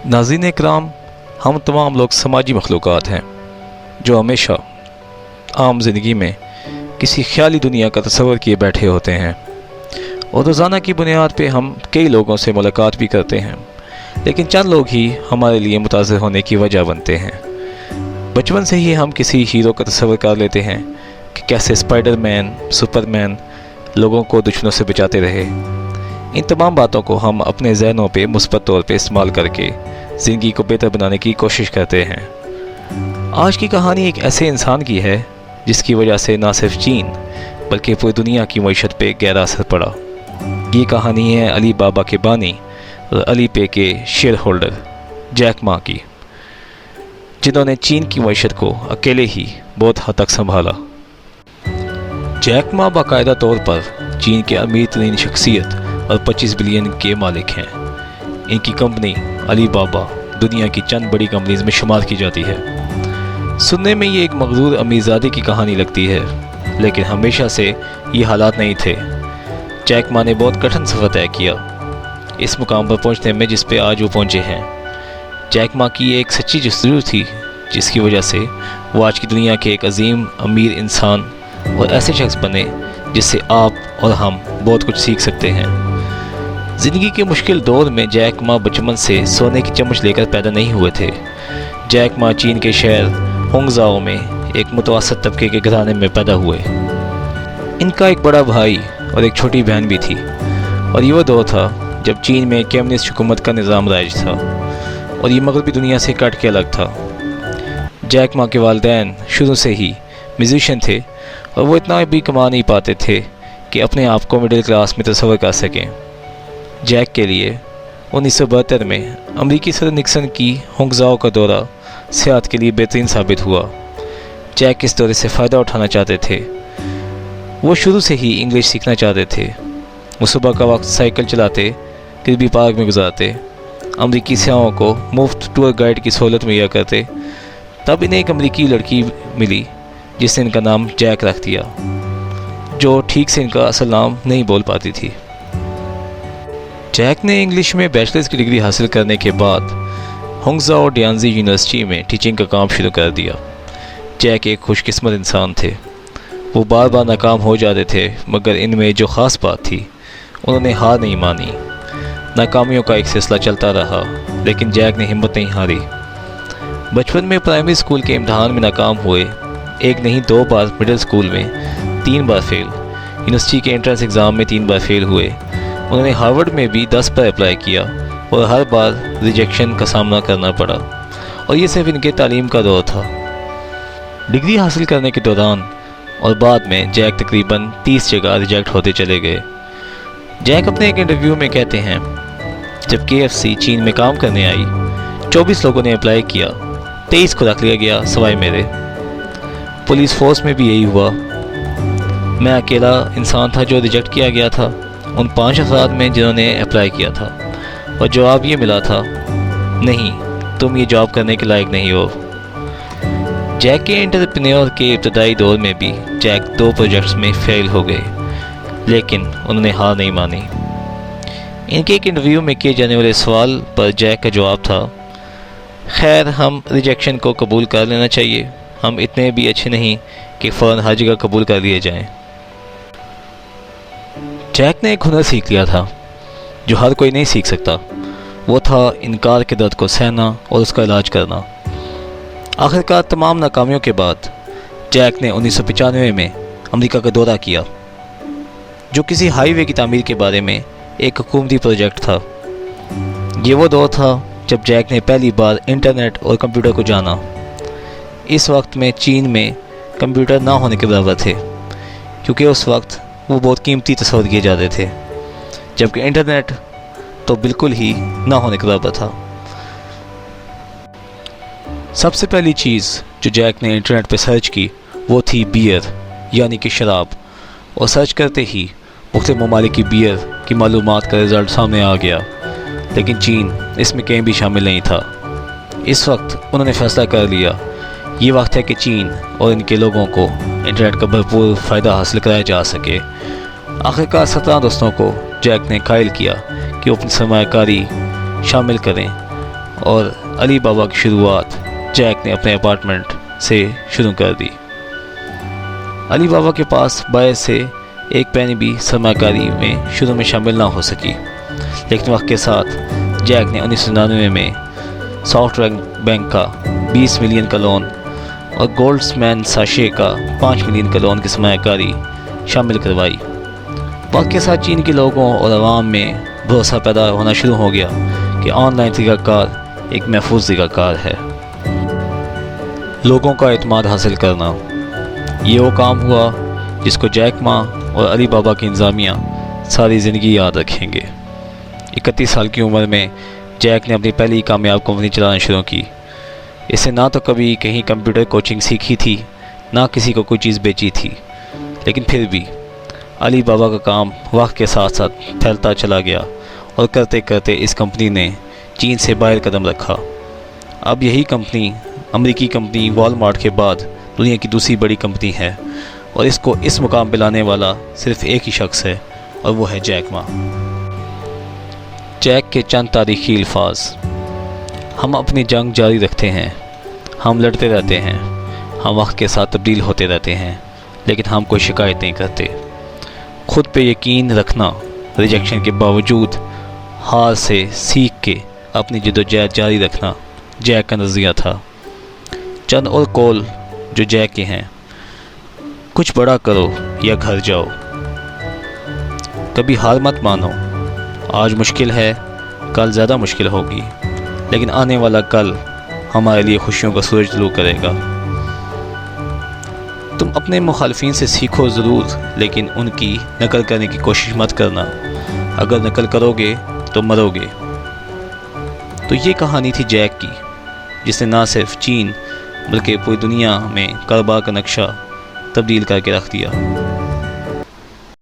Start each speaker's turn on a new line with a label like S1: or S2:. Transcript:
S1: ناظرین اکرام، ہم تمام لوگ سماجی مخلوقات ہیں جو ہمیشہ عام زندگی میں کسی خیالی دنیا کا تصور کیے بیٹھے ہوتے ہیں، اور روزانہ کی بنیاد پہ ہم کئی لوگوں سے ملاقات بھی کرتے ہیں، لیکن چند لوگ ہی ہمارے لیے متاثر ہونے کی وجہ بنتے ہیں۔ بچپن سے ہی ہم کسی ہیرو کا تصور کر لیتے ہیں کہ کیسے اسپائڈر مین، سپر مین لوگوں کو دشمنوں سے بچاتے رہے۔ ان تمام باتوں کو ہم اپنے ذہنوں پہ مثبت طور پہ استعمال کر کے زندگی کو بہتر بنانے کی کوشش کرتے ہیں۔ آج کی کہانی ایک ایسے انسان کی ہے جس کی وجہ سے نہ صرف چین بلکہ پوری دنیا کی معیشت پہ گہرا اثر پڑا۔ یہ کہانی ہے علی بابا کے بانی اور علی پے کے شیئر ہولڈر جیک ما کی، جنہوں نے چین کی معیشت کو اکیلے ہی بہت حد تک سنبھالا۔ جیک ما باقاعدہ طور پر چین کے امیر ترین شخصیت اور 25 بلین کے مالک ہیں۔ ان کی کمپنی علی بابا دنیا کی چند بڑی کمپنیز میں شمار کی جاتی ہے۔ سننے میں یہ ایک مغرور امیرزادے کی کہانی لگتی ہے، لیکن ہمیشہ سے یہ حالات نہیں تھے۔ جیک ما نے بہت کٹھن سفر طے کیا اس مقام پر پہنچنے میں جس پہ آج وہ پہنچے ہیں۔ جیک ما کی ایک سچی جستجو تھی جس کی وجہ سے وہ آج کی دنیا کے ایک عظیم امیر انسان اور ایسے شخص بنے جس سے آپ اور ہم بہت کچھ سیکھ سکتے ہیں۔ زندگی کے مشکل دور میں جیک ما بچپن سے سونے کی چمچ لے کر پیدا نہیں ہوئے تھے۔ جیک ما چین کے شہر ہونگزاؤ میں ایک متوسط طبقے کے گھرانے میں پیدا ہوئے۔ ان کا ایک بڑا بھائی اور ایک چھوٹی بہن بھی تھی، اور یہ وہ دور تھا جب چین میں کمیونسٹ حکومت کا نظام رائج تھا اور یہ مغربی دنیا سے کٹ کے الگ تھا۔ جیک ما کے والدین شروع سے ہی میوزیشین تھے، اور وہ اتنا بھی کما نہیں پاتے تھے کہ اپنے آپ کو مڈل کلاس میں تصور کر سکیں۔ جیک کے لیے 1972 میں امریکی صدر نکسن کی ہونگزاؤ کا دورہ صحت کے لیے بہترین ثابت ہوا۔ جیک اس دورے سے فائدہ اٹھانا چاہتے تھے۔ وہ شروع سے ہی انگلش سیکھنا چاہتے تھے۔ وہ صبح کا وقت سائیکل چلاتے، کربی پارک میں گزارتے، امریکی سیاحوں کو مفت ٹور گائیڈ کی سہولت مہیا کرتے۔ تب انہیں ایک امریکی لڑکی ملی جس نے ان کا نام جیک رکھ دیا، جو ٹھیک سے ان کا اصل نام نہیں بول پاتی تھی۔ جیک نے انگلش میں بیچلرز کی ڈگری حاصل کرنے کے بعد ہونگزاؤ ڈیانزی یونیورسٹی میں ٹیچنگ کا کام شروع کر دیا۔ جیک ایک خوش قسمت انسان تھے۔ وہ بار بار ناکام ہو جاتے تھے، مگر ان میں جو خاص بات تھی، انہوں نے ہار نہیں مانی۔ ناکامیوں کا ایک سلسلہ چلتا رہا، لیکن جیک نے ہمت نہیں ہاری۔ بچپن میں پرائمری اسکول کے امتحان میں ناکام ہوئے، ایک نہیں 2 بار مڈل اسکول میں 3 بار فیل، یونیورسٹی کے انٹرنس ایگزام میں 3 بار فیل ہوئے۔ انہوں نے ہارورڈ میں بھی 10 پر اپلائی کیا اور ہر بار ریجیکشن کا سامنا کرنا پڑا، اور یہ صرف ان کے تعلیم کا دور تھا۔ ڈگری حاصل کرنے کے دوران اور بعد میں جیک تقریباً 30 جگہ ریجیکٹ ہوتے چلے گئے۔ جیک اپنے ایک انٹرویو میں کہتے ہیں، جب KFC چین میں کام کرنے آئی، 24 لوگوں نے اپلائی کیا، 23 کو رکھ لیا گیا سوائے میرے۔ پولیس فورس میں بھی یہی ہوا۔ میں اکیلا انسان تھا جو ریجیکٹ کیا گیا تھا ان 5 افراد میں جنہوں نے اپلائی کیا تھا، اور جواب یہ ملا تھا، نہیں، تم یہ جاب کرنے کے لائق نہیں ہو۔ جیک کے انٹرپرینیور کے ابتدائی دور میں بھی جیک 2 پروجیکٹس میں فیل ہو گئے، لیکن انہوں نے ہار نہیں مانی۔ ان کے ایک انٹرویو میں کیے جانے والے سوال پر جیک کا جواب تھا، خیر، ہم ریجیکشن کو قبول کر لینا چاہیے، ہم اتنے بھی اچھے نہیں کہ فوراً ہر جگہ قبول کر لیے جائیں۔ جیک نے ایک ہنر سیکھ لیا تھا جو ہر کوئی نہیں سیکھ سکتا، وہ تھا انکار کے درد کو سہنا اور اس کا علاج کرنا۔ آخرکار تمام ناکامیوں کے بعد جیک نے 1995 میں امریکہ کا دورہ کیا، جو کسی ہائی وے کی تعمیر کے بارے میں ایک حکومتی پروجیکٹ تھا۔ یہ وہ دور تھا جب جیک نے پہلی بار انٹرنیٹ اور کمپیوٹر کو جانا۔ اس وقت میں چین میں کمپیوٹر نہ ہونے کے برابر تھے، کیونکہ اس وقت وہ بہت قیمتی تصور کیے جاتے تھے، جبکہ انٹرنیٹ تو بالکل ہی نہ ہونے کے برابر تھا۔ سب سے پہلی چیز جو جیک نے انٹرنیٹ پہ سرچ کی وہ تھی بیئر، یعنی کہ شراب، اور سرچ کرتے ہی مختلف ممالک کی بیئر کی معلومات کا رزلٹ سامنے آ گیا، لیکن چین اس میں کہیں بھی شامل نہیں تھا۔ اس وقت انہوں نے فیصلہ کر لیا، یہ وقت ہے کہ چین اور ان کے لوگوں کو انٹرنیٹ کا بھرپور فائدہ حاصل کرایا جا سکے۔ آخرکار 17 دوستوں کو جیک نے قائل کیا کہ وہ اپنی سرمایہ کاری شامل کریں اور علی بابا کی شروعات جیک نے اپنے اپارٹمنٹ سے شروع کر دی۔ علی بابا کے پاس باعث سے ایک پینی بھی سرمایہ کاری میں شروع میں شامل نہ ہو سکی، لیکن وقت کے ساتھ جیک نے 1999 میں سافٹ بینک کا 20 ملین کا لون اور گولڈز مین ساشے کا 5 ملین کا لون کی سرمایہ کاری شامل کروائی۔ وقت کے ساتھ چین کے لوگوں اور عوام میں بھروسہ پیدا ہونا شروع ہو گیا کہ آن لائن طریقہ کار ایک محفوظ طریقہ کار ہے۔ لوگوں کا اعتماد حاصل کرنا، یہ وہ کام ہوا جس کو جیک ما اور علی بابا کی انتظامیہ ساری زندگی یاد رکھیں گے۔ 31 سال کی عمر میں جیک نے اپنی پہلی کامیاب کمپنی چلانا شروع کی۔ اس نے نہ تو کبھی کہیں کمپیوٹر کوچنگ سیکھی تھی، نہ کسی کو کوئی چیز بیچی تھی، لیکن پھر بھی علی بابا کا کام وقت کے ساتھ ساتھ پھیلتا چلا گیا اور کرتے کرتے اس کمپنی نے چین سے باہر قدم رکھا۔ اب یہی کمپنی امریکی کمپنی والمارٹ کے بعد دنیا کی دوسری بڑی کمپنی ہے، اور اس کو اس مقام پہ لانے والا صرف ایک ہی شخص ہے، اور وہ ہے جیک ما۔ جیک کے چند تاریخی الفاظ: ہم اپنی جنگ جاری رکھتے ہیں، ہم لڑتے رہتے ہیں، ہم وقت کے ساتھ تبدیل ہوتے رہتے ہیں، لیکن ہم کوئی شکایت نہیں کرتے۔ خود پہ یقین رکھنا، ریجیکشن کے باوجود ہار سے سیکھ کے اپنی جدوجہد جاری رکھنا جیک کا نظریہ تھا۔ چند اور قول جو جیک کے ہیں: کچھ بڑا کرو یا گھر جاؤ، کبھی ہار مت مانو، آج مشکل ہے، کل زیادہ مشکل ہوگی، لیکن آنے والا کل ہمارے لیے خوشیوں کا سورج طلوع کرے گا۔ تم اپنے مخالفین سے سیکھو ضرور، لیکن ان کی نقل کرنے کی کوشش مت کرنا، اگر نقل کرو گے تو مرو گے۔ تو یہ کہانی تھی جیک کی، جس نے نہ صرف چین بلکہ پوری دنیا میں کاروبار کا نقشہ تبدیل کر کے رکھ دیا۔